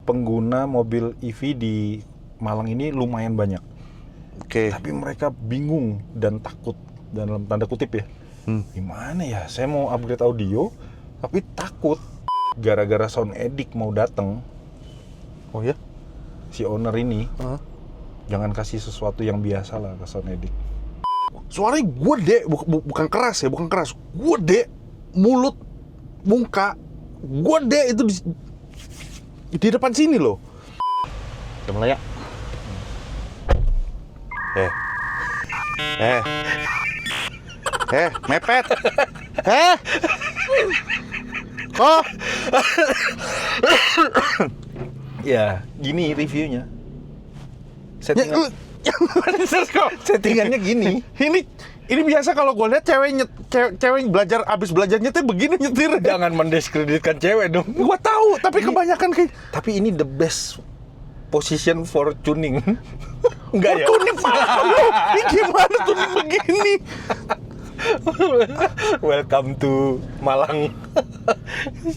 pengguna mobil EV di Malang ini lumayan banyak. Oke. Tapi mereka bingung dan takut, dalam tanda kutip ya. Gimana ya, saya mau upgrade audio tapi takut gara-gara Sound Edict mau datang. Oh ya? Si owner ini jangan kasih sesuatu yang biasa lah ke Sound Edict. Suaranya gede, bukan keras ya, bukan keras. Gede, mulut, muka, gede itu di depan sini loh. Gimana ya? Mepet. Kok? Ya, gini reviewnya. Settingannya gini. Ini biasa kalau gue lihat cewek belajar abis belajar nyetir begini nyetir. Jangan mendiskreditkan cewek dong. Gue tahu, tapi kebanyakan kayak. Tapi ini the best position for tuning. Enggak ya? Tuning parah lo. Ini gimana tuning begini? Welcome to Malang.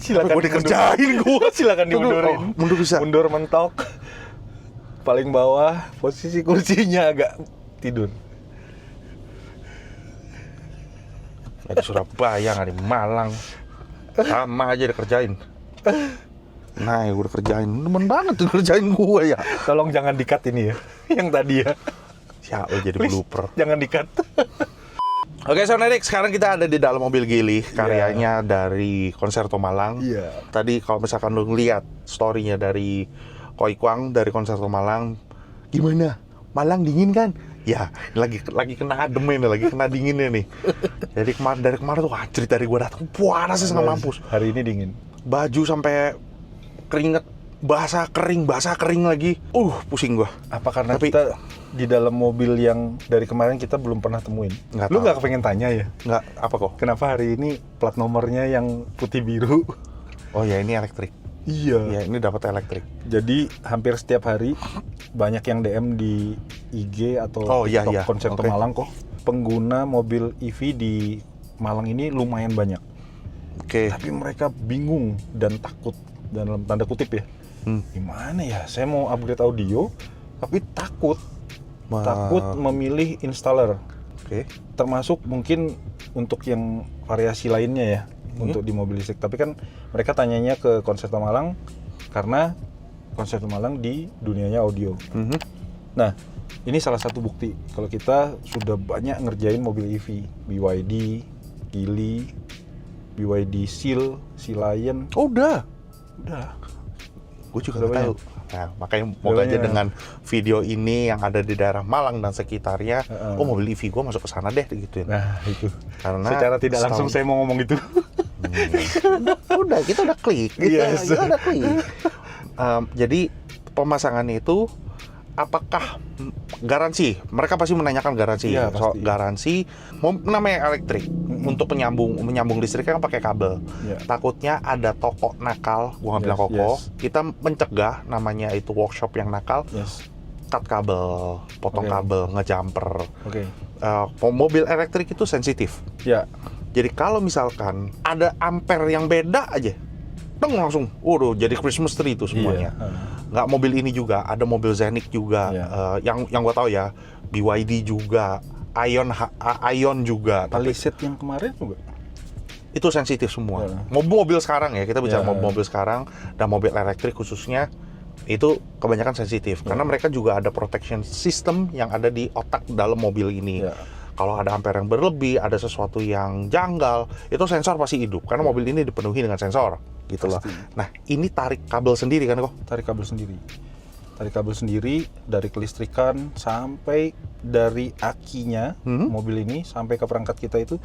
Silakan Gue dikerjain gue. Silakan dimundurin. Mundur bisa. Mundur mentok. Paling bawah, posisi kursinya agak tidur. Di Surabaya nggak di Malang. Sama aja dikerjain. Nah, gue udah kerjain. Demen banget tuh kerjain gue ya. Tolong jangan di-cut ini ya. Yang tadi ya. Siapa jadi Please, blooper. jangan di-cut. Oke, Sound Edict, sekarang kita ada di dalam mobil Geely, karyanya dari Concerto Malang. Iya. Tadi kalau misalkan lu lihat story-nya dari Koi Kwang dari Concerto Malang, gimana? Malang dingin kan? Ya, lagi kena ademnya nih, lagi kena dinginnya nih. Jadi dari kemarin tuh anjir dari gua datang panasnya sangat mampus. Hari ini dingin. Baju sampai keringet, basah kering lagi. Pusing gua. Apa karena Tapi- kita di dalam mobil yang dari kemarin kita belum pernah temuin? Nggak Lu tahu. nggak kepengen tanya ya? Nggak, apa kok? Kenapa hari ini plat nomornya yang putih biru? Oh ya, ini elektrik. Iya. Ya, ini dapat elektrik. Jadi hampir setiap hari banyak yang DM di IG atau TikTok Concerto Oke. Malang kok. Pengguna mobil EV di Malang ini lumayan banyak. Oke. Tapi mereka bingung dan takut, dalam tanda kutip ya. Gimana ya, saya mau upgrade audio tapi takut memilih installer. Oke. Termasuk mungkin untuk yang variasi lainnya ya, untuk di mobil listrik. Tapi kan mereka tanyanya ke Concerto Malang karena Concerto Malang di dunianya audio. Nah, ini salah satu bukti kalau kita sudah banyak ngerjain mobil EV, BYD, Geely, BYD Seal, Sea Lion. Oh, udah. Gue juga Udah nggak tahu. Nah, makanya moga aja banyak. dengan video ini yang ada di daerah Malang dan sekitarnya, mobil EV gue masuk ke sana deh gituin. Nah, itu. Karena Secara tidak langsung saya mau ngomong itu. udah kita udah klik. Yes. Kita udah klik. Jadi pemasangannya itu apakah garansi? Mereka pasti menanyakan garansi. Iya, Soal pasti. garansi, namanya elektrik. Untuk menyambung listriknya kan pakai kabel. Iya. Takutnya ada toko nakal, gua nggak bilang Yes, koko. yes. Kita mencegah namanya itu workshop yang nakal, Yes. cut kabel, potong Oke. kabel, ngejumper. Oke. Mobil elektrik itu sensitif. Ya. Jadi kalau misalkan ada ampere yang beda aja, dong langsung, waduh jadi Christmas tree itu semuanya. Iya. Nggak mobil ini juga, ada mobil Zenith juga, Iya. yang gua tahu ya, BYD juga, Ion juga. Tapi Palisade yang kemarin juga. itu sensitif semua. Iya. Mobil sekarang ya, kita bicara Iya. mobil sekarang dan mobil elektrik khususnya itu kebanyakan sensitif karena mereka juga ada protection system yang ada di otak dalam mobil ini. Iya. Kalau ada ampere yang berlebih, ada sesuatu yang janggal, itu sensor pasti hidup karena mobil ini dipenuhi dengan sensor, gitu loh. Pasti. Nah, ini tarik kabel sendiri kan kok? Tarik kabel sendiri dari kelistrikan sampai dari akinya mobil ini sampai ke perangkat kita itu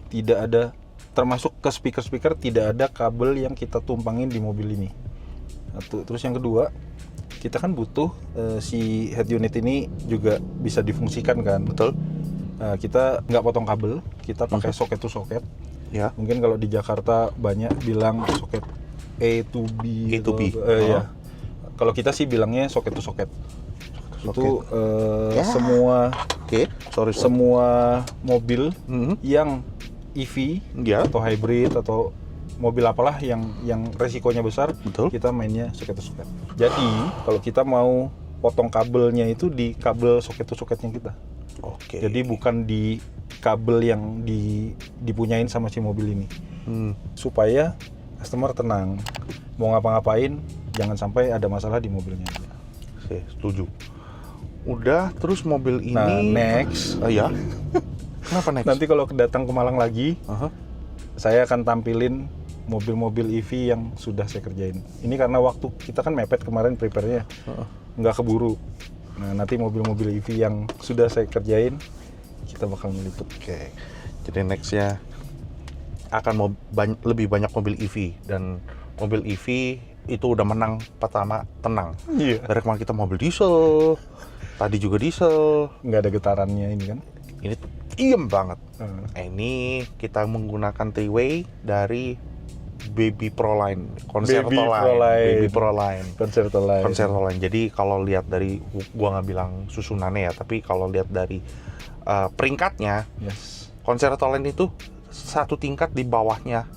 tidak ada, termasuk ke speaker tidak ada kabel yang kita tumpangin di mobil ini. Terus yang kedua, kita kan butuh si head unit ini juga bisa difungsikan kan. Betul. Kita nggak potong kabel, kita pakai soket to soket. Ya. Mungkin kalau di Jakarta banyak bilang soket A to B. A to B. Ya. Kalau kita sih bilangnya soket to soket. Itu Ya. semua Oke. Sorry. semua mobil Mhm. yang EV Ya. atau hybrid atau mobil apalah yang resikonya besar, Betul. kita mainnya soket to soket. Jadi kalau kita mau potong kabelnya itu di kabel soket to soketnya kita. Oke. Jadi bukan di kabel yang dipunyain sama si mobil ini. Supaya customer tenang, mau ngapa-ngapain jangan sampai ada masalah di mobilnya. Oke, setuju. Udah, terus mobil ini. Nah, next. Oh ya. Kenapa next? Nanti kalau datang ke Malang lagi, Aha. saya akan tampilin mobil-mobil EV yang sudah saya kerjain. Ini karena waktu kita kan mepet kemarin prepare-nya, nggak keburu. Nah, nanti mobil-mobil EV yang sudah saya kerjain, kita bakal meliput. Oke. Jadi nextnya akan lebih banyak mobil EV, dan mobil EV itu udah menang pertama, tenang. Iya. Dari kemarin kita mobil diesel, tadi juga diesel. Nggak ada getarannya ini kan. Ini diem banget. Ini kita menggunakan three-way dari Baby Proline, Concerto Baby Line. Proline. Baby Proline. Concerto Line. Concerto Line. Jadi kalau lihat dari, gua nggak bilang susunannya ya, tapi kalau lihat dari peringkatnya, Yes. Concerto Line itu satu tingkat di bawahnya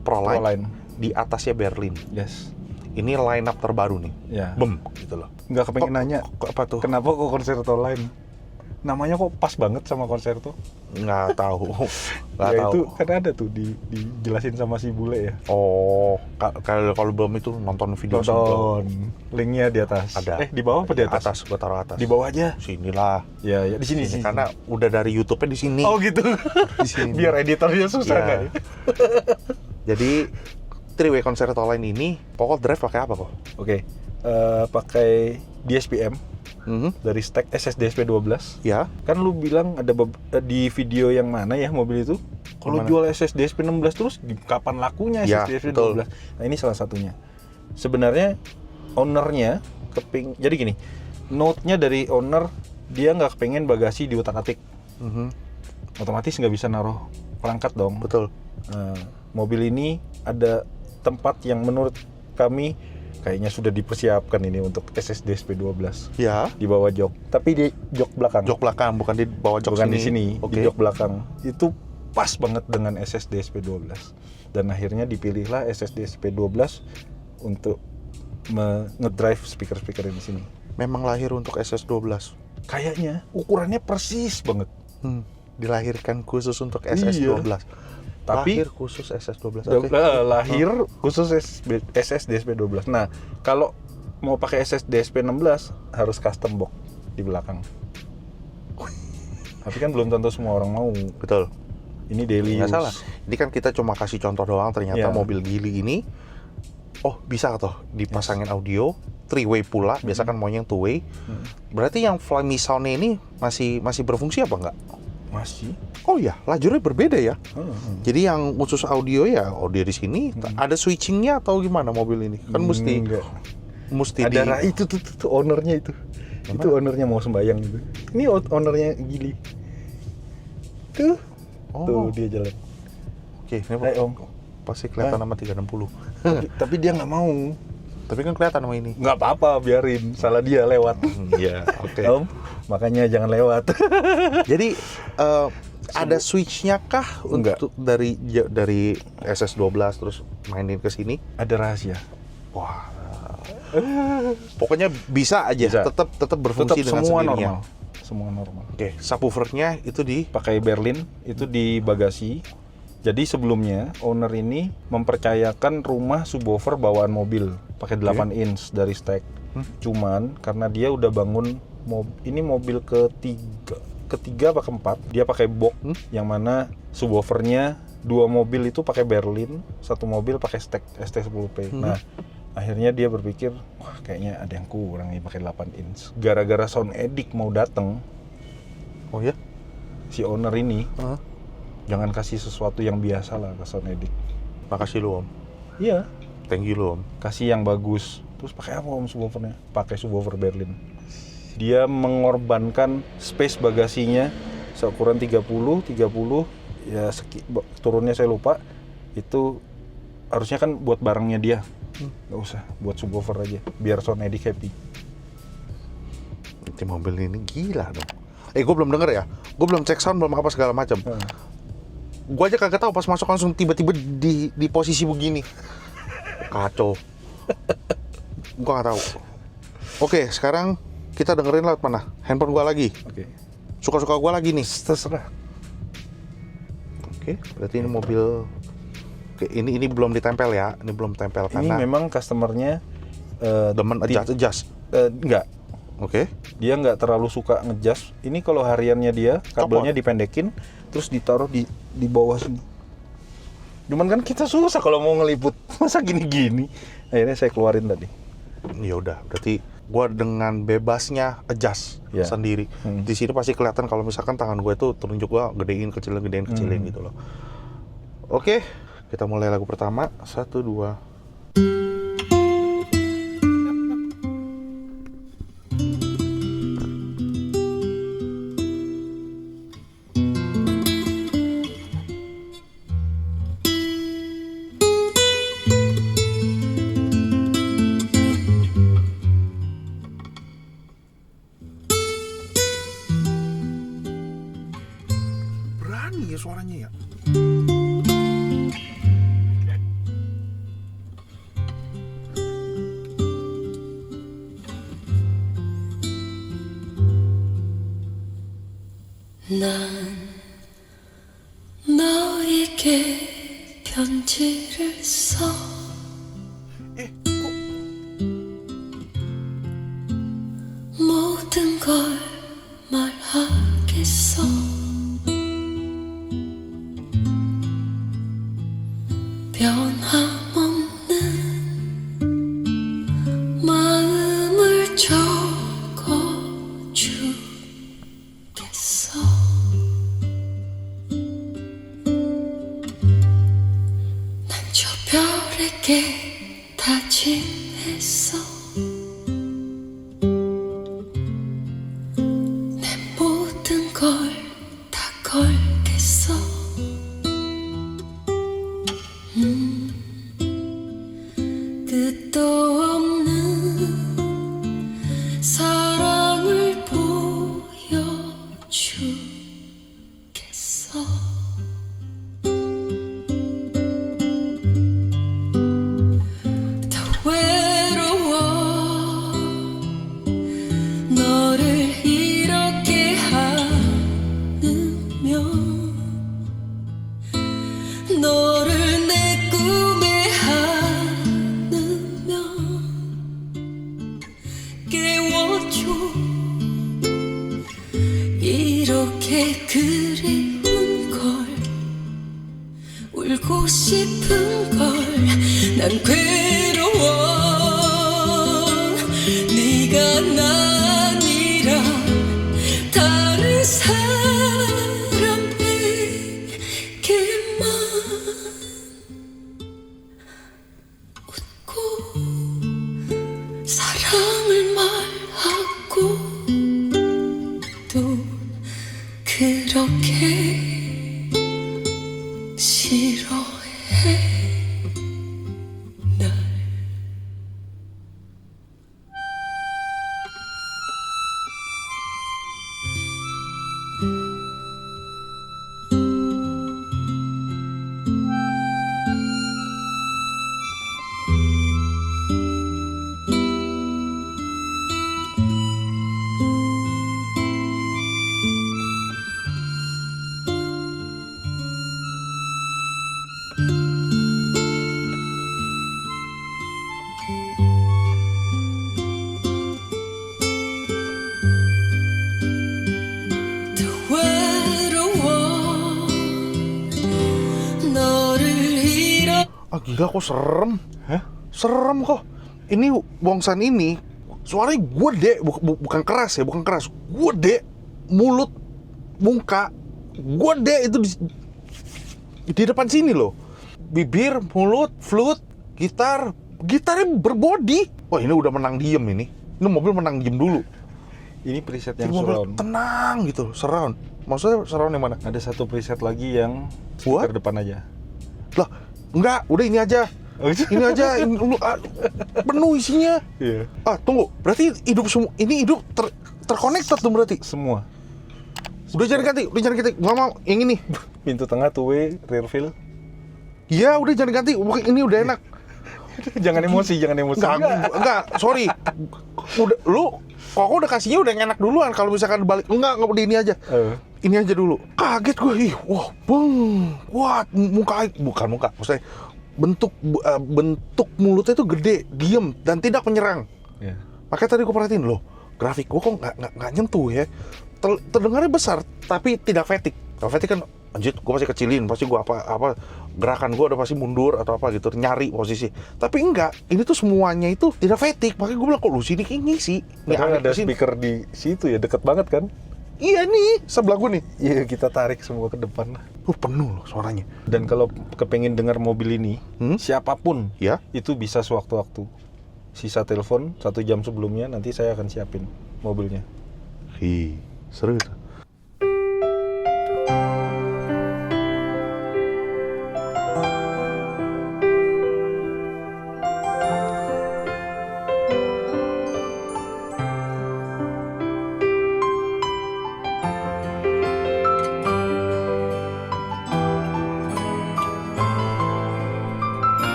Proline, Proline. di atasnya Berlin. Yes. Ini line up terbaru nih. Ya. Bem, gitu loh. Nggak kepengen nanya, Apa tuh? kenapa kok Concerto Line? Namanya kok pas banget sama Concerto? Nggak tahu. Nggak Ya tahu. itu kan ada tuh dijelasin sama si bule ya. Oh, kalau belum itu nonton video sebelum. Nonton. Linknya di atas. Ada. Di bawah apa di atas? Atas, gua taruh atas. Di bawah aja. Sinilah. Ya, di sini sih. Karena udah dari YouTube-nya di sini. Oh gitu. Di sini. Biar editornya susah Ya. kan? Jadi three-way Concerto Line ini pokok drive pakai apa kok? Oke. Pakai DSP-M dari stack SSD SP12. Ya. Kan lu bilang ada di video yang mana ya mobil itu? Kalau Yang mana? jual SSD SP16 terus kapan lakunya Ya, SSD betul. SP12? Nah, ini salah satunya. Sebenarnya ownernya jadi gini, note-nya dari owner, dia nggak kepengen bagasi diutak-atik. Otomatis nggak bisa naruh perangkat dong. Betul. Nah, mobil ini ada tempat yang menurut kami kayaknya sudah dipersiapkan ini untuk SSD SP12 Ya. di bawah jok, tapi di jok belakang. Jok belakang, bukan di bawah jok Bukan sini. di sini, Oke. di jok belakang. Itu pas banget dengan SSD SP12. Dan akhirnya dipilihlah SSD SP12 untuk ngedrive speaker-speaker di sini. Memang lahir untuk SS12. Kayaknya ukurannya persis banget. Dilahirkan khusus untuk SS12. Tapi lahir khusus SS12. Oke. lahir khusus SSD SP12. Nah, kalau mau pakai SSD SP16 harus custom box di belakang. Tapi kan belum tentu semua orang mau. Betul. Ini daily Nggak use. salah. Ini kan kita cuma kasih contoh doang. Ternyata Ya. mobil Geely ini, oh bisa toh dipasangin audio, three-way pula. Biasa kan maunya yang two-way. Berarti yang Flyme Sound-nya ini masih berfungsi apa enggak? Masih. Oh ya, lajurnya berbeda ya. Jadi yang khusus audio ya audio di sini. Ada switchingnya atau gimana mobil ini? Kan mesti Enggak. di. Ada itu tuh ownernya itu. Yang Itu ownernya mau sembayang gitu. Ini ownernya Geely. Tuh. Oh. Tuh dia jalan. Oke, ini Om. pasti kelihatan nama 360. Tapi dia nggak mau. Tapi kan kelihatan nama ini. Nggak apa-apa, biarin. Salah dia lewat. Iya, oke. Om, makanya jangan lewat. Jadi ada switchnya kah Enggak. untuk dari SS12 terus mainin ke sini? Ada rahasia. Wah. Pokoknya bisa aja, Bisa. tetap berfungsi Tetap dengan semua sendirinya. normal. Semua normal. Oke, subwoofernya itu di Pakai Berlin itu di bagasi. Jadi sebelumnya owner ini mempercayakan rumah subwoofer bawaan mobil pakai 8 inch dari stack. Cuman karena dia udah bangun ini mobil ketiga apa keempat, dia pakai box yang mana subwoofernya 2 mobil itu pakai Berlin, 1 mobil pakai stack ST10P. Nah, akhirnya dia berpikir, wah kayaknya ada yang kurang nih pakai 8 inch. Gara-gara sound edict mau dateng, Oh ya? si owner ini jangan kasih sesuatu yang biasa lah ke sound edict. Makasih lu Om. Iya, Thank you lu Om. kasih yang bagus. Terus pakai apa om subwoofernya? Pakai subwoofer Berlin. Dia mengorbankan space bagasinya seukuran 30 ya turunnya saya lupa. Itu harusnya kan buat barangnya dia. Nggak usah, buat subwoofer aja biar sound edict happy. Nanti mobil ini gila dong. Gue belum denger ya. Gue belum cek sound, belum apa segala macam. Gua aja kagak tahu pas masuk langsung tiba-tiba di posisi begini. Kacau. Gua nggak tahu. Oke, sekarang kita dengerin lewat mana? Handphone gua lagi. Oke. Suka-suka gua lagi nih. Terserah. Oke, berarti ini mobil. Oke, ini belum ditempel ya. Ini belum tempel Ini karena memang customernya demen adjust. enggak. Oke. Dia nggak terlalu suka ngejas. Ini kalau hariannya dia kabelnya dipendekin, terus ditaruh di bawah sini. Cuman kan kita susah kalau mau ngeliput, masa gini-gini. Akhirnya saya keluarin tadi. Ya udah, berarti gua dengan bebasnya adjust sendiri. Di sini pasti kelihatan kalau misalkan tangan gue itu telunjuk gua gedein kecilin gitu loh. Oke, kita mulai lagu pertama. 1, 2. Berani ya suaranya ya. 난 너에게 편지를 써 모든 걸 말하겠어 변함없는 마음을 적어주겠어 난 저 별에게 다짐했어 내 모든 걸 다 걸겠어 끝도 없는 사랑을 보여주겠어 더 외로워 너를 이렇게 안으면 너를 내 꿈에 안으면 깨워줘 이렇게 그리운 걸 울고 싶은 걸 난 괴로워 네가 아니라 다른 사람에게만 웃고 사랑을 말하고 또 그렇게 싫어해 날 더 외로워 너를 잃어 Ah gila kok serem. Serem kok. Ini Wongsan ini suaranya gede, bukan keras ya, bukan keras. Gede, mulut, muka, gede itu di depan sini loh. Bibir, mulut, flute, gitarnya berbody. Wah ini udah menang diem ini. Ini mobil menang diem dulu. Ini preset Ini yang mobil surround. tenang gitu, surround. Maksudnya surround yang mana? Ada satu preset lagi yang What? speaker depan aja. Lah, enggak, udah ini aja. Oh, itu? Ini aja, penuh isinya. Iya. Ah, tunggu. Berarti hidup semua ini hidup terconnected tuh berarti. Semua. Udah jangan ganti. Gua mau yang ini. Pintu tengah two way rear view. Iya, udah jangan ganti. Ini udah enak. Jangan emosi. Enggak, sorry. Udah kok udah kasihnya udah enak duluan. Kalau misalkan balik, enggak di ini aja. Ini aja dulu. Kaget gue, wah, kuat bukan muka. Maksudnya bentuk mulutnya itu gede, diem dan tidak menyerang. Yeah. Makanya tadi gue perhatiin loh, grafik gue kok nggak nyentuh ya. Terdengarnya besar, tapi tidak fatigue. Kalau fatigue kan, anjir, gue pasti kecilin, pasti gue apa gerakan gue udah pasti mundur atau apa gitu, nyari posisi. Tapi enggak, ini tuh semuanya itu tidak fatigue. Makanya gue bilang kok lu sini kayak ngisi. Padahal ada speaker di situ ya, deket banget kan? Iya nih, sebelah gue nih. Iya, kita tarik semua ke depan. Penuh loh suaranya. Dan kalau kepengen dengar mobil ini, siapapun Ya, itu bisa sewaktu-waktu. Sisa telepon 1 jam sebelumnya, nanti saya akan siapin mobilnya. seru itu.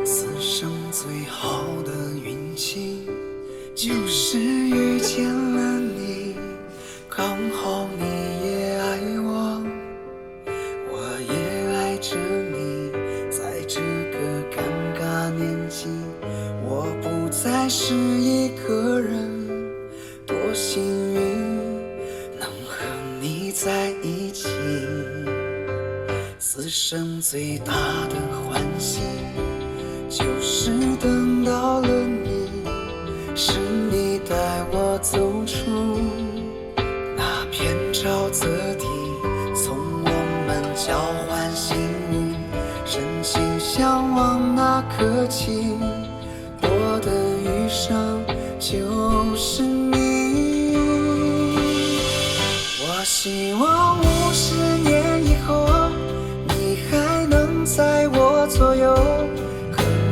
此生最好的运气，就是遇见了你。刚好你也爱我，我也爱着你。在这个尴尬年纪，我不再是一个人，多幸运能和你在一起。此生最大的欢喜，就是等到了你，是你带我走出那片沼泽地，从我们交换幸运，深情相望那刻起，我的余生就是你。我希望50年以后，你还能在我左右，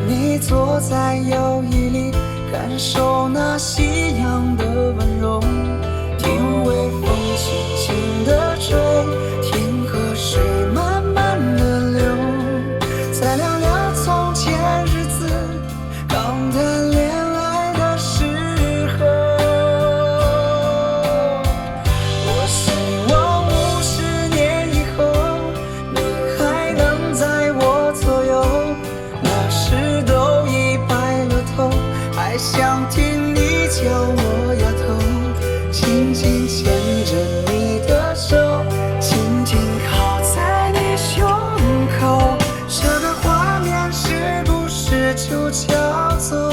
你坐在摇椅里，感受那夕阳的温柔，听微风轻轻地吹，听河水慢慢地流，再聊聊从前日子，刚谈恋爱的时候。我希望50年以后，你还能在我左右，那时都已白了头，还想听你叫我丫头，轻轻牵着你的手，轻轻靠在你胸口，这个画面是不是就叫做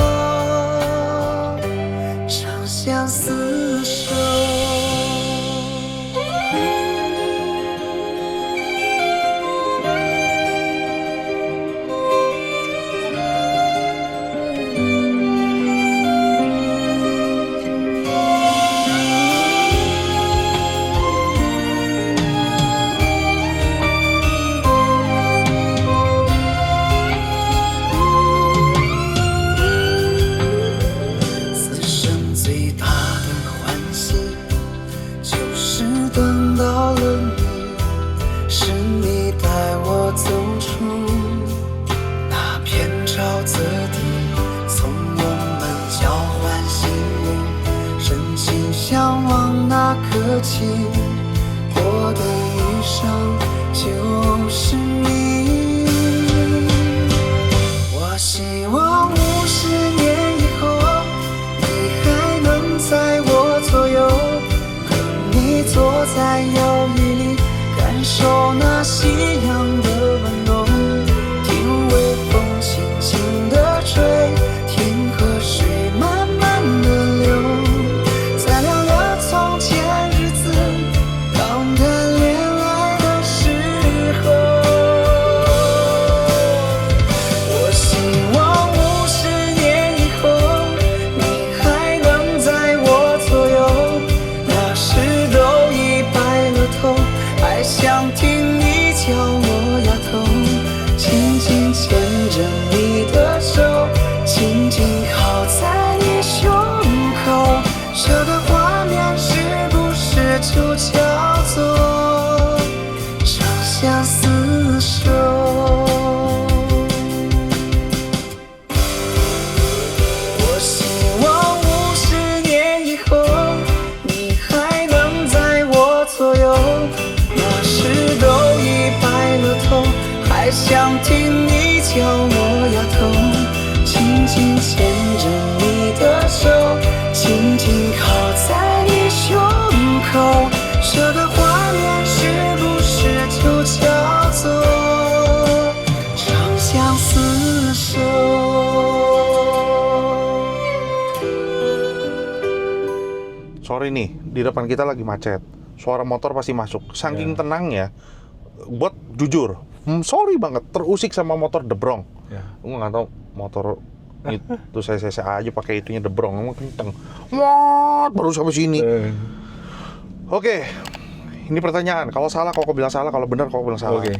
长相厮守？此生最大的欢喜，就是等到了你，是你带我走出那片沼泽地，从我们交换幸运，深情相望那刻起，我的余生就是你。我希望50年以后，你还能在我左右，和你坐在摇椅里，感受那夕阳的温柔，听微风轻轻地吹，听河水慢慢地流，再聊聊从前日子，刚谈恋爱的时候。我希望50年以后，你还能在我左右，那时都已白了头，还想听你叫我 sorry nih, di depan kita lagi macet. Suara motor pasti masuk. Saking tenangnya, buat jujur, sorry banget, terusik sama motor debrong. Gue nggak tahu motor itu saya aja pakai itunya debrong, emang kenceng. Wah, baru sampai sini. Oke, ini pertanyaan. Kalau salah, kok bilang salah. Kalau benar, kok bilang salah. Oke.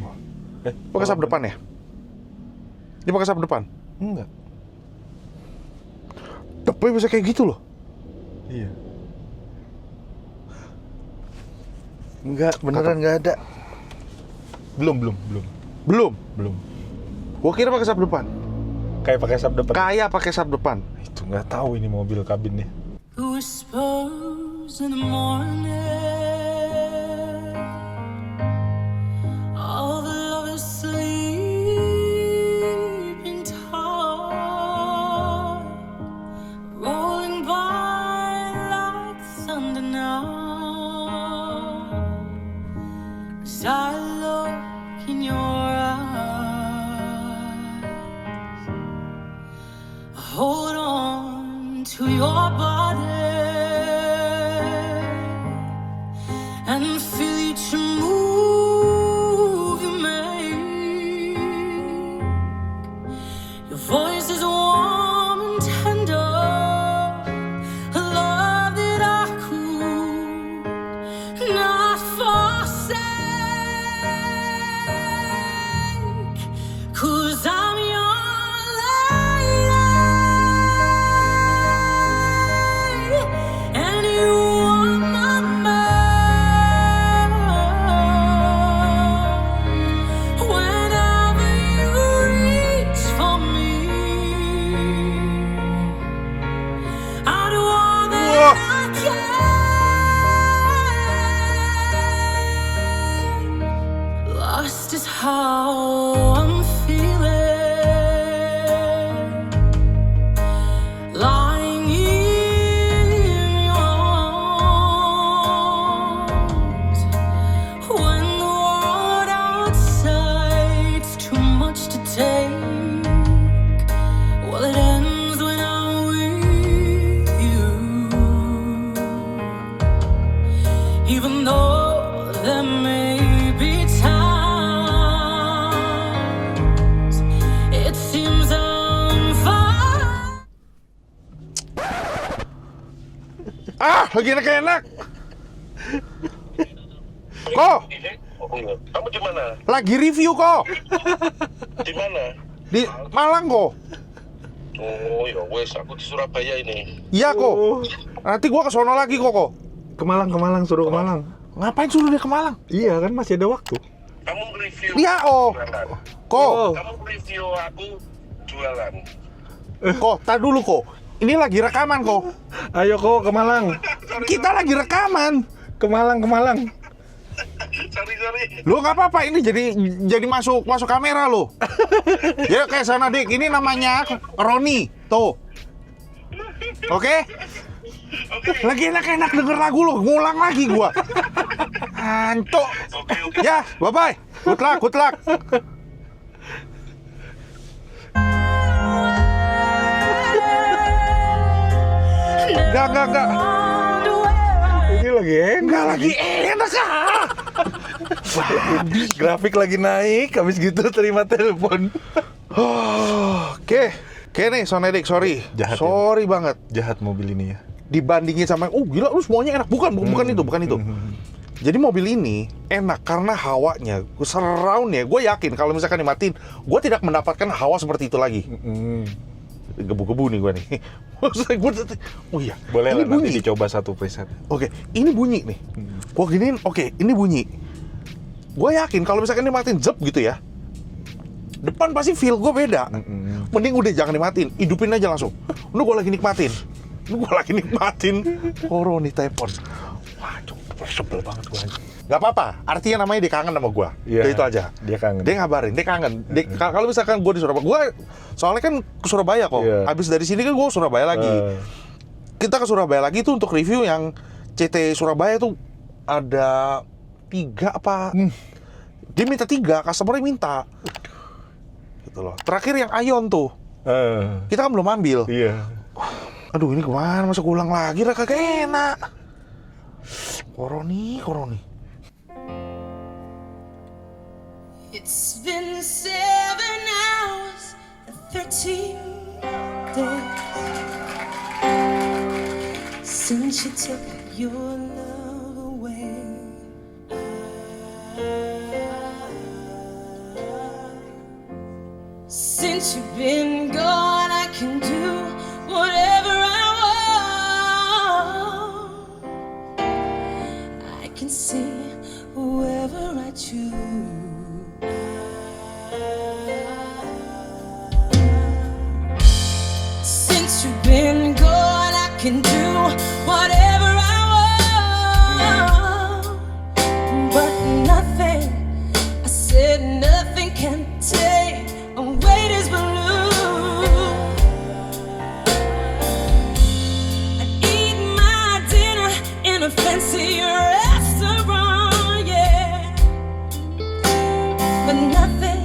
Pakai sap depan ya? Ini pakai sap depan? Enggak. Depannya bisa kayak gitu loh. Iya. Enggak, beneran nggak ada. Belum. Belum. Gua kira pakai sap depan. Kayak pakai sap depan. Kayak pakai sap depan. Itu nggak tahu ini mobil kabinnya. The whispers in the morning, all the lovers sleeping tight, rolling by like thunder now. 'Cause I look in your eyes, hold on to your body and feel each move you make. Your voice is warm and tender, a love that I could not forsake. 'Cause I'm your lady and you are my man. Whenever you reach for me, I do all that I can. Lost is how I'm feeling, lying in your arms. When the world outside's too much to take, well, it ends when I'm with you. Even though there may be times it seems I'm fine. Lagi enak-enak. Kok? Kamu di mana? Lagi review kok. Di mana? Di Malang kok. Oh ya wes, aku di Surabaya ini. Iya kok. Nanti gua ke sono lagi kok. Ke Malang, suruh ke Malang. Ngapain suruh dia ke Malang? Iya kan masih ada waktu. Kamu review Iya, jualan. Kok. Kamu review aku jualan. Kok, tar dulu kok. Ini lagi rekaman kok. Ayo kok ke Malang. Kita lagi rekaman. Ke Malang. Sorry. Lo nggak apa-apa, ini jadi masuk kamera lo. Ya kayak sana dik, ini namanya Roni, tuh. Oke? Lagi enak-enak denger lagu lo, ngulang lagi gua. Hancur. Oke. Ya, bye-bye. Good luck. Enggak. Ini lagi Enggak lagi enak ah. grafik lagi naik, habis gitu terima telepon. Oke nih Sonedik, sorry. Jahat ya? Sorry banget. Jahat mobil ini ya. Dibandingin sama gila lu semuanya enak. Bukan itu. Jadi mobil ini enak karena hawanya, surround-nya, gue yakin kalau misalkan dimatiin, gue tidak mendapatkan hawa seperti itu lagi. Gebu-gebu nih gue nih. Oh iya, Boleh ini lah nanti bunyi. dicoba satu preset. Oke, ini bunyi nih. Gue giniin, oke, ini bunyi. Gue yakin kalau misalkan dimatiin zep gitu ya, depan pasti feel gue beda. Mending udah jangan dimatiin, hidupin aja langsung. Lu gue lagi nikmatin. Koroni telepon. Waduh, sebel banget gue. Gak apa-apa, artinya namanya dia kangen sama gue. Iya, Itu aja. dia kangen. Dia ngabarin, dia kangen. Kalau misalkan gue di Surabaya, gue soalnya kan ke Surabaya kok. Iya. Habis dari sini kan gue Surabaya lagi. Kita ke Surabaya lagi tuh untuk review yang CT Surabaya tuh ada 3 apa? Dia minta 3, customer-nya minta. Gitu loh. Terakhir yang Ion tuh, kita kan belum ambil. Iya. Aduh ini kemana? Masa ulang lagi lah, kagak enak. Koroni. It's been 7 hours and 13 days since you took your love away. Since you've been gone, I can do whatever I want. I can see whoever I choose. Since you've been gone, I can do whatever I want. But nothing, I said nothing can take away this balloon. I eat my dinner in a fancy restaurant, yeah. But nothing,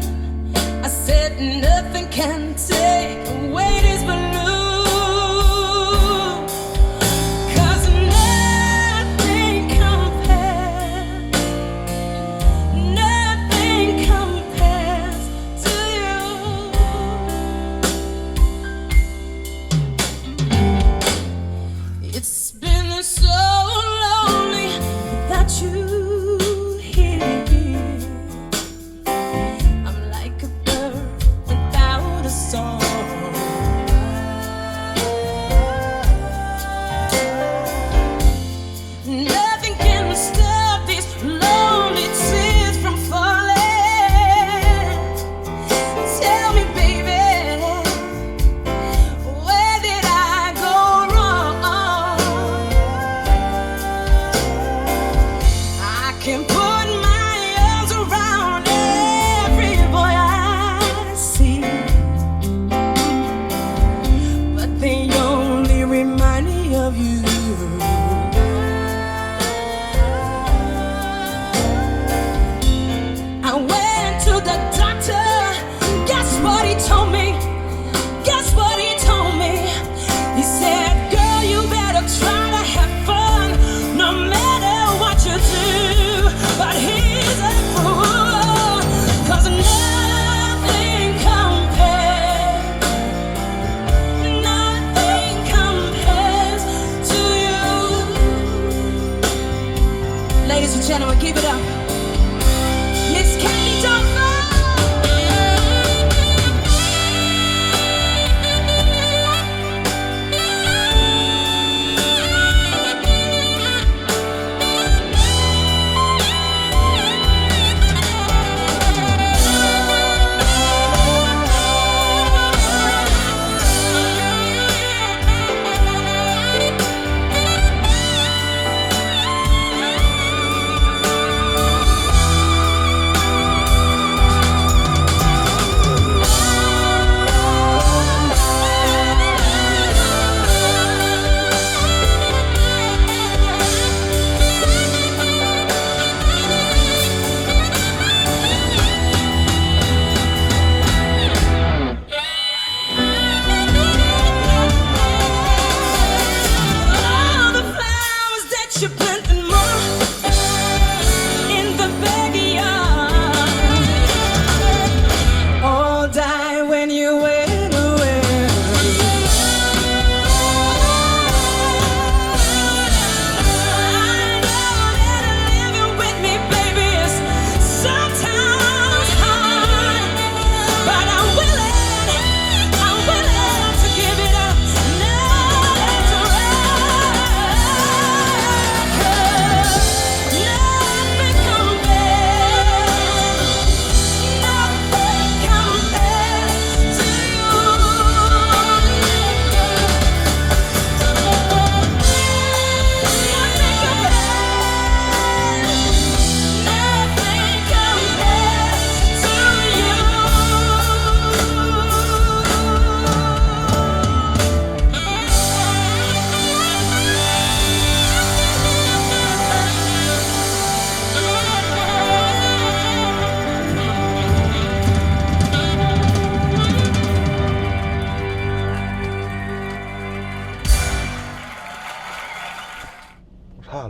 I said nothing can take away this balloon. 'Cause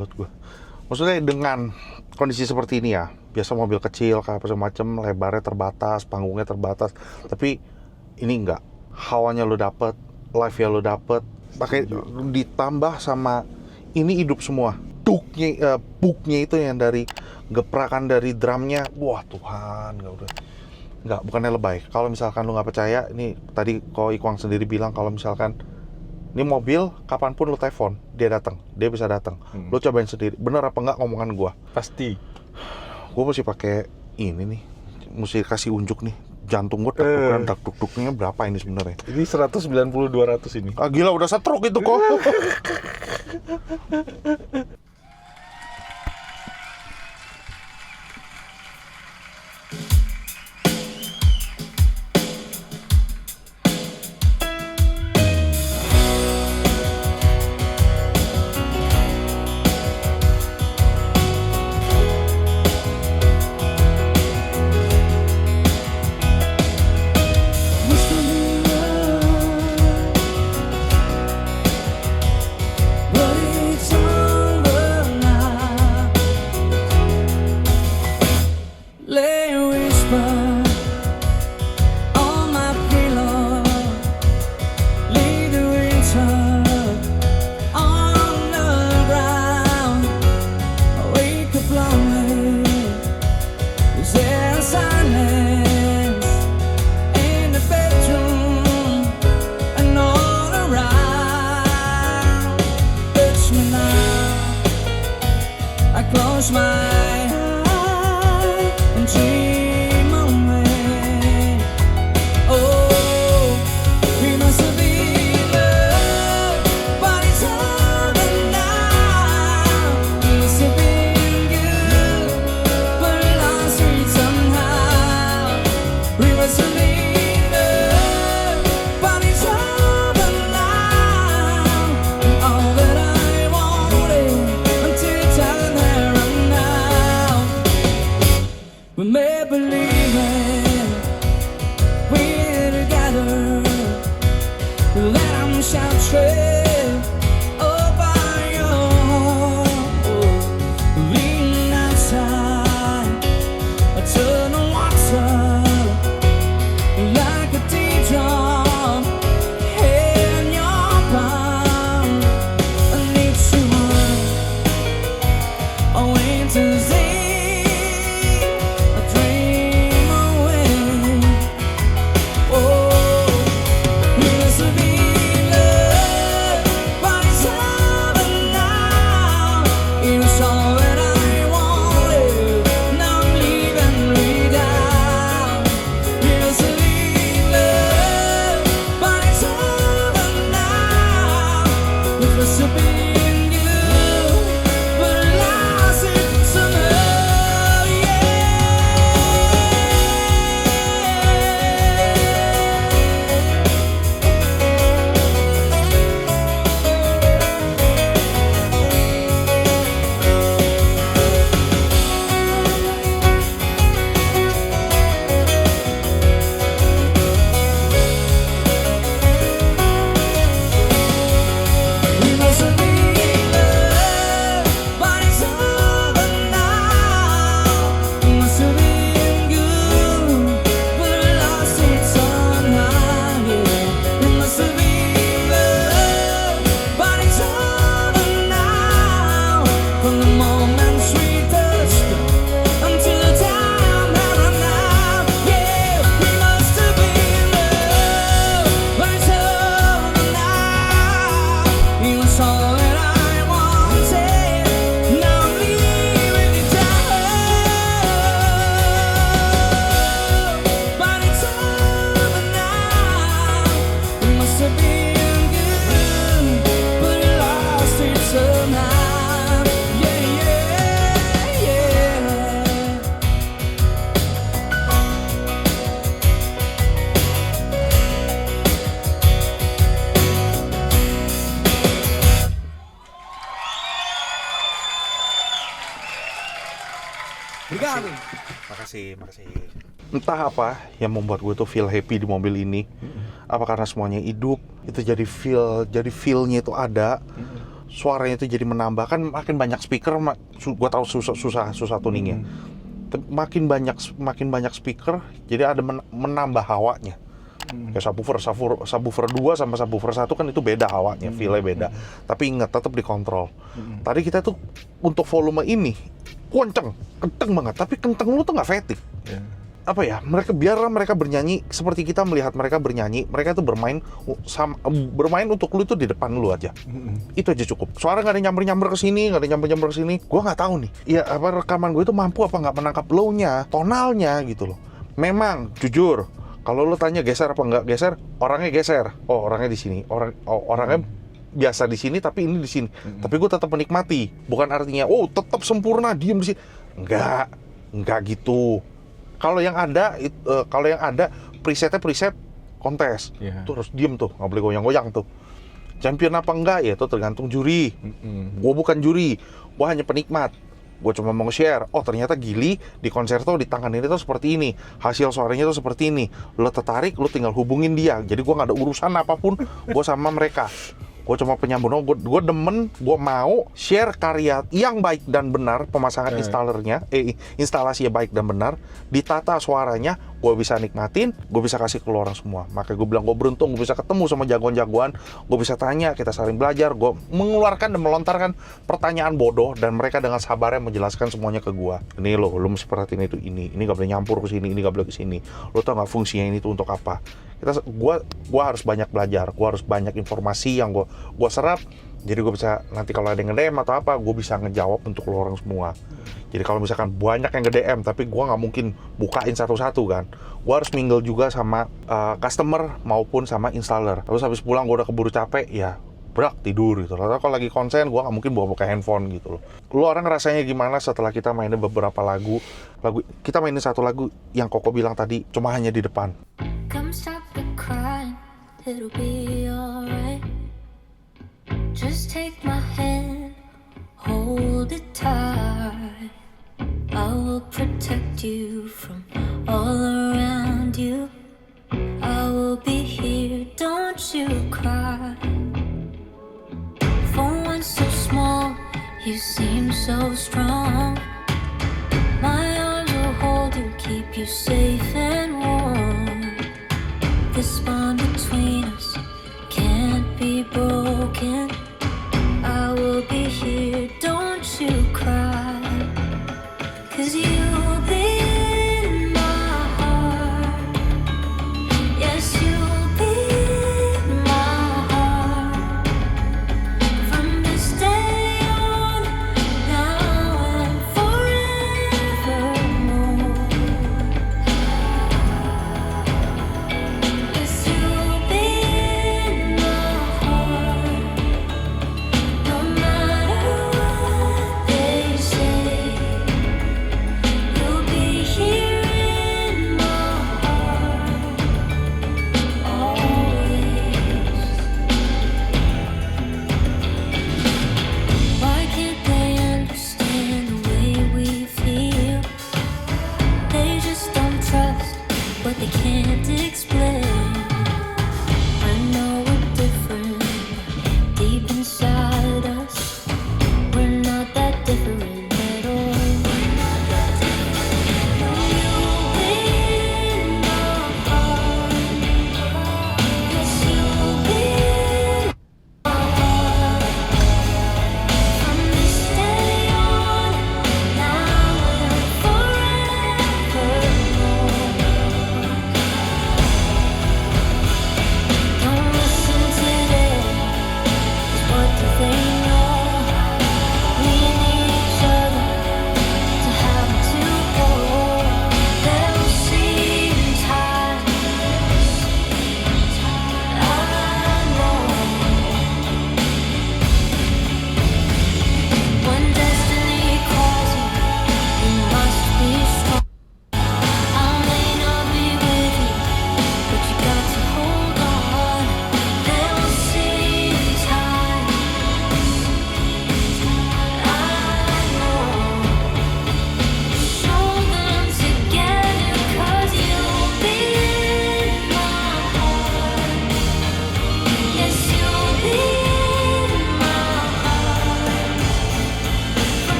salut gue. Maksudnya dengan kondisi seperti ini ya, biasa mobil kecil kayak macam-macam, lebarnya terbatas, panggungnya terbatas, tapi ini enggak. Hawanya lo dapet, live-nya lo dapet, pakai ditambah sama ini hidup semua. Booknya itu yang dari geprakan dari drumnya, wah Tuhan, nggak bukannya lebay. Kalau misalkan lu nggak percaya, ini tadi Ko Ikwang sendiri bilang kalau misalkan ini mobil kapanpun lu telepon dia bisa datang. Lu cobain sendiri, bener apa nggak ngomongan gua? Pasti. Gua mesti pakai ini nih, mesti kasih unjuk nih, jantung gua duk-duknya berapa ini sebenarnya? Ini 190-200 ini. Ah gila, udah stroke itu kok. Close my eyes and dream away. Oh, we must have been love, but it's over now. We must have been good, but lost it somehow. We must have been love, but it's over now. And all that I wanted until time had run out. We may believe it, we're together. Let them shout trip over your heart. Lean outside, turn the water like a teardrop in your palm. I need someone, a way to see, a dream away. Oh, we must have been love, but it's over now. It was all that I wanted, now I'm leaving me down. We must have been love, but it's over now. We must have been good, but I lost it somehow, yeah. We must have been love, but it's over now. We must have been good, but I lost it somehow, yeah. We must have been love, but it's over now. From the moment we touched until the time had run out, yeah. We must have been love, but it's over now. You was all that I wanted, now I'm leaving it down. But it's over now. We must have been good, but we lost it somehow. Yeah, yeah, yeah. Makasih. Entah apa yang membuat gue tuh feel happy di mobil ini. Apa karena semuanya hidup, itu jadi feel-nya itu ada. suaranya itu jadi menambah, kan makin banyak speaker, gua tahu susah tuningnya. Tapi makin banyak speaker, jadi ada menambah hawanya. Kayak subwoofer 2 sama subwoofer 1 kan itu beda hawanya, feel-nya beda. Tapi ingat, tetap dikontrol. Tadi kita tuh untuk volume ini kenceng banget, tapi kenceng lu tuh nggak fatigue. Apa ya, biarlah mereka bernyanyi seperti kita melihat mereka bernyanyi. Mereka tuh bermain untuk lu itu di depan lu aja. Itu aja cukup. Suara nggak ada nyamber-nyamber ke sini, nggak ada nyamber-nyamber ke sini. Gua nggak tahu nih, ya apa rekaman gue itu mampu apa nggak menangkap low-nya, tonalnya gitu loh. Memang jujur, kalau lu tanya geser apa nggak geser, orangnya geser. Oh, orangnya di sini. Orangnya biasa di sini, tapi ini di sini. Tapi gue tetap menikmati. Bukan artinya, oh tetap sempurna, diem di sini. Enggak gitu. Kalau yang ada preset kontes. Tuh harus diem tuh, nggak boleh goyang-goyang tuh. Champion apa enggak ya itu tergantung juri. Gue bukan juri, gue hanya penikmat. Gue cuma mau share, oh ternyata Gili di konserto di tangan ini tuh seperti ini, hasil suaranya tuh seperti ini. Lo tertarik, lo tinggal hubungin dia. Jadi gue nggak ada urusan apapun, gue sama mereka. Gue cuma penyambung, gue demen, gue mau share karya yang baik dan benar, pemasangan instalasinya baik dan benar, ditata suaranya, gue bisa nikmatin, gue bisa kasih ke orang semua. Makanya gue bilang gue beruntung, gue bisa ketemu sama jagoan-jagoan, gue bisa tanya, kita saling belajar, gue mengeluarkan dan melontarkan pertanyaan bodoh, dan mereka dengan sabarnya menjelaskan semuanya ke gue. Ini lo mesti perhatiin ini gak boleh nyampur ke sini, ini gak boleh ke sini. Lo tau gak fungsinya ini tuh untuk apa? Gue harus banyak belajar, gue harus banyak informasi yang gue serap. Jadi gue bisa nanti kalau ada yang nge-DM atau apa, gue bisa ngejawab untuk lo orang semua. Jadi kalau misalkan banyak yang nge-DM, tapi gue nggak mungkin bukain satu-satu kan. Gue harus mingle juga sama customer maupun sama installer. Terus habis pulang gue udah keburu capek, ya tidur gitu. Lalu kalau lagi konsen, gue nggak mungkin bawa handphone gitu loh. Lo orang rasanya gimana setelah kita mainin beberapa lagu? Kita mainin satu lagu yang Koko bilang tadi, cuma hanya di depan. Come stop the crying, it'll be alright. Just take my hand, hold it tight. I will protect you from all around you. I will be here, don't you cry. For one so small, you seem so strong. My arms will hold you, keep you safe and warm. This bond between us can't be broken. I will be here, don't you cry. 'Cause you'll be in my heart. Yes, you'll be in my heart. From this day on, now and forevermore. Yes, you'll be in my heart.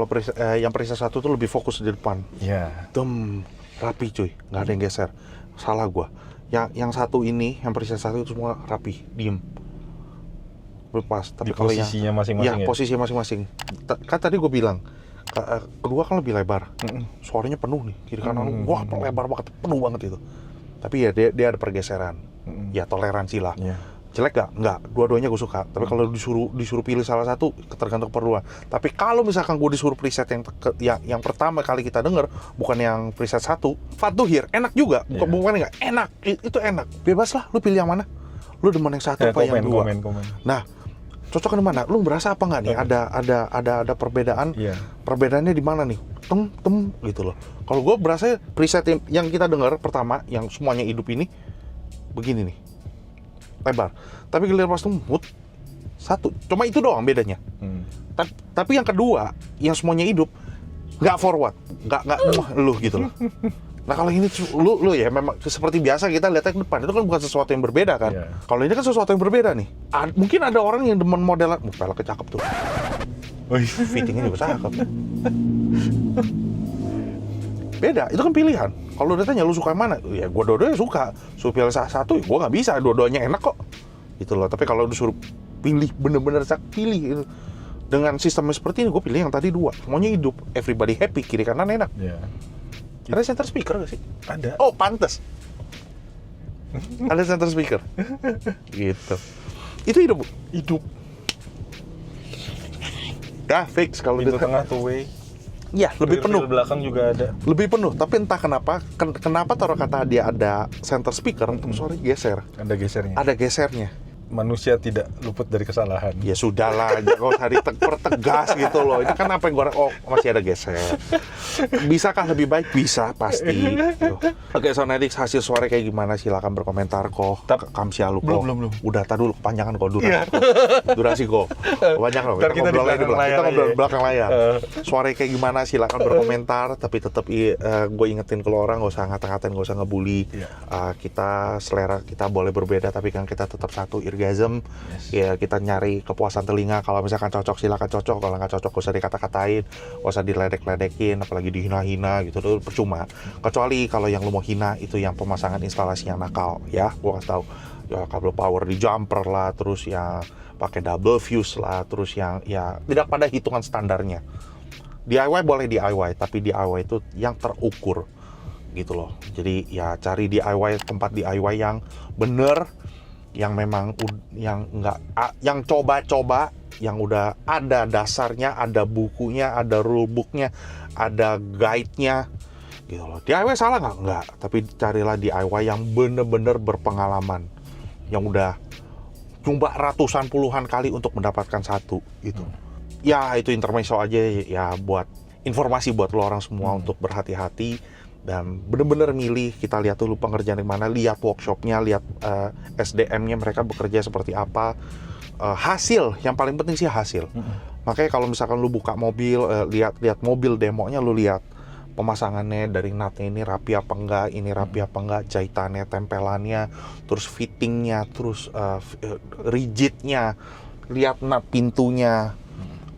kalau yang preset 1 tuh lebih fokus di depan. Iya. Rapi cuy, nggak ada yang geser. Salah gua. Yang satu ini, yang preset 1 itu semua rapi, diem. Lepas. Tapi Di kalau yang posisinya masing-masing ya? posisi masing-masing. Kan tadi gue bilang, kedua kan lebih lebar. Suaranya penuh nih, kiri kanan. Wah, lebar banget, penuh banget itu. Tapi ya dia ada pergeseran. Ya toleransi lah. Iya. Jelek gak? Enggak, dua-duanya gue suka. Tapi kalau disuruh pilih salah satu, tergantung keperluan. Tapi kalau misalkan gue disuruh preset yang pertama kali kita denger, bukan yang preset 1, Fun to Hear, enak juga. Bukan enggak, enak. Itu enak. Bebas lah, lu pilih yang mana. Lu demen yang 1 apa yang 2. Komen. Nah, cocok di mana? Lu berasa apa nggak nih? Ada perbedaan. Iya. Perbedaannya di mana nih? Tem gitu loh. Kalau gue berasa preset yang kita dengar pertama, yang semuanya hidup ini begini nih, lebar. Tapi giliran pas mood 1, cuma itu doang bedanya. Tapi yang kedua, yang semuanya hidup, nggak forward, nggak lu gitu loh. Nah kalau ini lu ya memang seperti biasa kita lihatnya ke depan, itu kan bukan sesuatu yang berbeda kan. Iya. Kalau ini kan sesuatu yang berbeda nih. Mungkin ada orang yang demen modelan, peleknya cakep tuh. Fittingnya juga cakep. Beda, itu kan pilihan. Kalau udah tanya lu suka yang mana? Ya gua dua-duanya suka. Suruh pilih satu, ya gua nggak bisa. Dua-duanya enak kok. Gitu loh. Tapi kalau disuruh pilih, bener-bener pilih gitu. Dengan sistemnya seperti ini, gue pilih yang tadi 2. Semuanya hidup, everybody happy, kiri kanan enak. Iya. Ada center speaker gak sih? Ada. Oh, pantes. Ada center speaker. Gitu. Itu hidup, Bu? Hidup. Dah, fix kalau Pintu di tengah two way. Iya, lebih Rear penuh. belakang juga ada. Lebih penuh, tapi entah kenapa taruh kata dia ada center speaker, untuk suara geser. Ada gesernya. Ada gesernya. Manusia tidak luput dari kesalahan. Ya sudahlah, jangan usah dipertegas gitu loh. Ini kan apa yang gue masih ada geser. Bisakah lebih baik? Bisa, pasti. Gitu. Oke, Sonedix, hasil suara kayak gimana? Silakan berkomentar kok. Kamsia lu kok. Belum. Udah, tadi dulu kepanjangan kok durasi kok. Kepanjangan kok. Ntar kita di belakang layar Kita ngobrol aja. di belakang layar. Suaranya kayak gimana? Silakan berkomentar. Tapi tetap gue ingetin ke lo orang, gak usah ngata-ngatain, gak usah ngebully. Iya. Kita selera kita boleh berbeda, tapi kan kita tetap satu orgasm. Ya kita nyari kepuasan telinga. Kalau misalkan cocok silakan cocok, kalau nggak cocok gak usah dikata-katain, gak usah diledek-ledekin, apalagi dihina-hina gitu, itu percuma. Kecuali kalau yang lu mau hina itu yang pemasangan instalasi yang nakal ya, gua kasih tahu ya, kabel power di jumper lah, terus yang pakai double fuse lah, terus yang ya tidak pada hitungan standarnya. DIY boleh DIY, tapi DIY itu yang terukur gitu loh. Jadi ya cari DIY, tempat DIY yang bener, yang memang yang coba-coba, yang udah ada dasarnya, ada bukunya, ada rulebooknya, ada guide-nya gitu loh. DIY salah nggak? Nggak, tapi carilah DIY yang bener-bener berpengalaman, yang udah coba ratusan puluhan kali untuk mendapatkan satu gitu. Ya itu intermezzo aja ya, buat informasi buat lo orang semua untuk berhati-hati. Dan bener-bener milih, kita lihat dulu pengerjaan di mana, lihat workshopnya, lihat SDM-nya mereka bekerja seperti apa, hasil, yang paling penting sih hasil. Makanya kalau misalkan lu buka mobil, lihat mobil demonya, lu lihat pemasangannya dari nutnya ini rapi apa enggak, ini rapi apa enggak, jahitannya, tempelannya, terus fittingnya, terus rigidnya, lihat nut pintunya,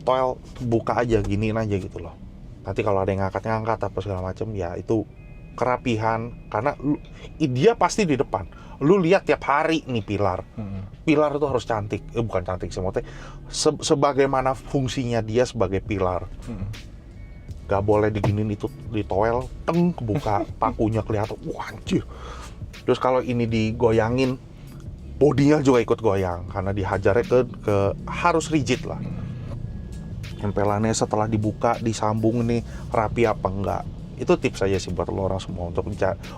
toel buka aja, giniin aja gitu loh. Nanti kalau ada yang ngangkat apa segala macam, ya itu kerapihan, karena dia pasti di depan. Lu lihat tiap hari nih pilar. Pilar itu harus cantik, bukan cantik sih, maksudnya sebagaimana fungsinya dia sebagai pilar. Gak boleh diginin itu ditoel, kebuka pakunya kelihatan, wah anjir. Terus kalau ini digoyangin, bodinya juga ikut goyang karena dihajarnya ke harus rigid lah. Tempelannya setelah dibuka, disambung nih rapi apa enggak. Itu tips aja sih buat lo orang semua,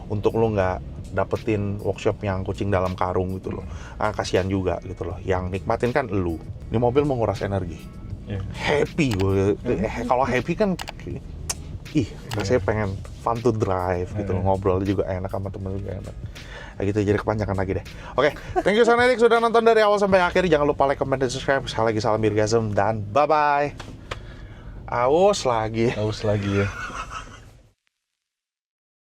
untuk lo nggak dapetin workshop yang kucing dalam karung gitu loh. Kasihan juga gitu loh, yang nikmatin kan lo. Ini mobil menguras energi. Happy gue. Kalau happy kan rasanya pengen fun to drive gitu loh. Ngobrol juga enak, sama temen juga enak. Nah, gitu, jadi kepanjangan lagi deh. Oke, thank you Sonedix sudah nonton dari awal sampai akhir. Jangan lupa like, comment, dan subscribe. Sekali lagi salam orgasm dan bye-bye. Aus lagi ya.